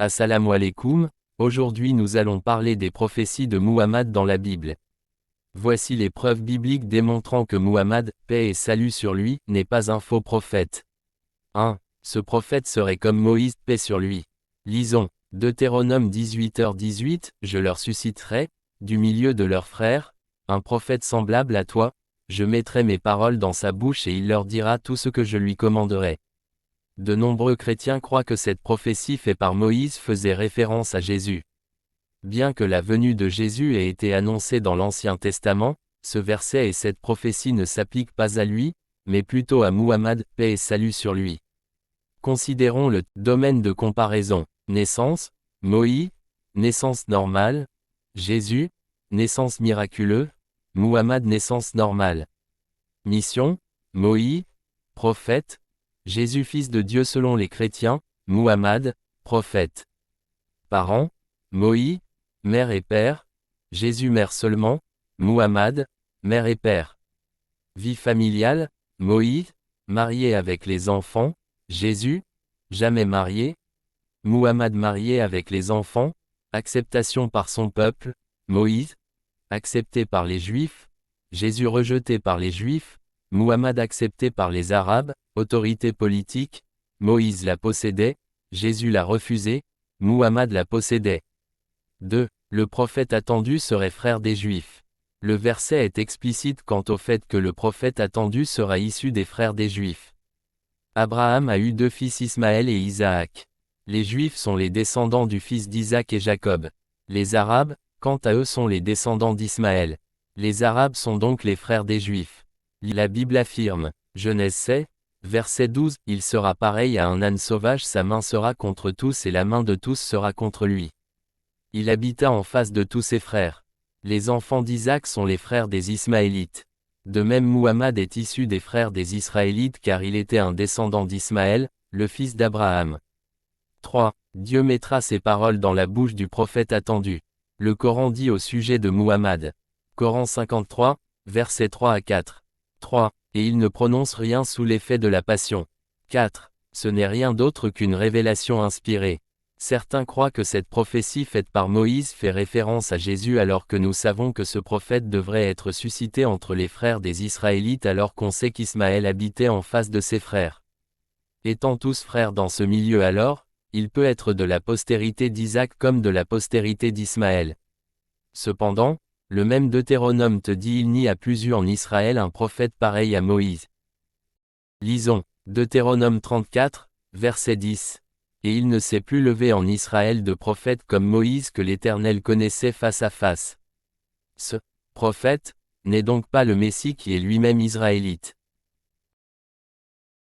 Assalamu alaikum, aujourd'hui nous allons parler des prophéties de Muhammad dans la Bible. Voici les preuves bibliques démontrant que Muhammad, paix et salut sur lui, n'est pas un faux prophète. 1. Ce prophète serait comme Moïse, paix sur lui. Lisons. Deutéronome 18h18, je leur susciterai, du milieu de leurs frères, un prophète semblable à toi, je mettrai mes paroles dans sa bouche et il leur dira tout ce que je lui commanderai. De nombreux chrétiens croient que cette prophétie faite par Moïse faisait référence à Jésus. Bien que la venue de Jésus ait été annoncée dans l'Ancien Testament, ce verset et cette prophétie ne s'appliquent pas à lui, mais plutôt à Muhammad, paix et salut sur lui. Considérons le domaine de comparaison. Naissance, Moïse, naissance normale, Jésus, naissance miraculeuse, Muhammad naissance normale. Mission, Moïse, prophète, Jésus fils de Dieu selon les chrétiens, Muhammad, prophète. Parents, Moïse, mère et père, Jésus mère seulement, Muhammad, mère et père. Vie familiale, Moïse, marié avec les enfants, Jésus, jamais marié, Muhammad marié avec les enfants, acceptation par son peuple, Moïse, accepté par les Juifs, Jésus rejeté par les Juifs, Muhammad accepté par les Arabes, autorité politique, Moïse la possédait, Jésus l'a refusé, Muhammad la possédait. 2. Le prophète attendu serait frère des Juifs. Le verset est explicite quant au fait que le prophète attendu sera issu des frères des Juifs. Abraham a eu deux fils Ismaël et Isaac. Les Juifs sont les descendants du fils d'Isaac et Jacob. Les Arabes, quant à eux sont les descendants d'Ismaël. Les Arabes sont donc les frères des Juifs. La Bible affirme, Genèse 7, verset 12, « Il sera pareil à un âne sauvage, sa main sera contre tous et la main de tous sera contre lui. » Il habita en face de tous ses frères. Les enfants d'Isaac sont les frères des Ismaélites. De même Muhammad est issu des frères des Israélites car il était un descendant d'Ismaël, le fils d'Abraham. 3. Dieu mettra ses paroles dans la bouche du prophète attendu. Le Coran dit au sujet de Muhammad. Coran 53, versets 3 à 4. 3. Et il ne prononce rien sous l'effet de la passion. 4. Ce n'est rien d'autre qu'une révélation inspirée. Certains croient que cette prophétie faite par Moïse fait référence à Jésus alors que nous savons que ce prophète devrait être suscité entre les frères des Israélites alors qu'on sait qu'Ismaël habitait en face de ses frères. Étant tous frères dans ce milieu alors, il peut être de la postérité d'Isaac comme de la postérité d'Ismaël. Cependant, le même Deutéronome te dit il n'y a plus eu en Israël un prophète pareil à Moïse. Lisons, Deutéronome 34, verset 10. Et il ne s'est plus levé en Israël de prophète comme Moïse que l'Éternel connaissait face à face. Ce prophète n'est donc pas le Messie qui est lui-même israélite.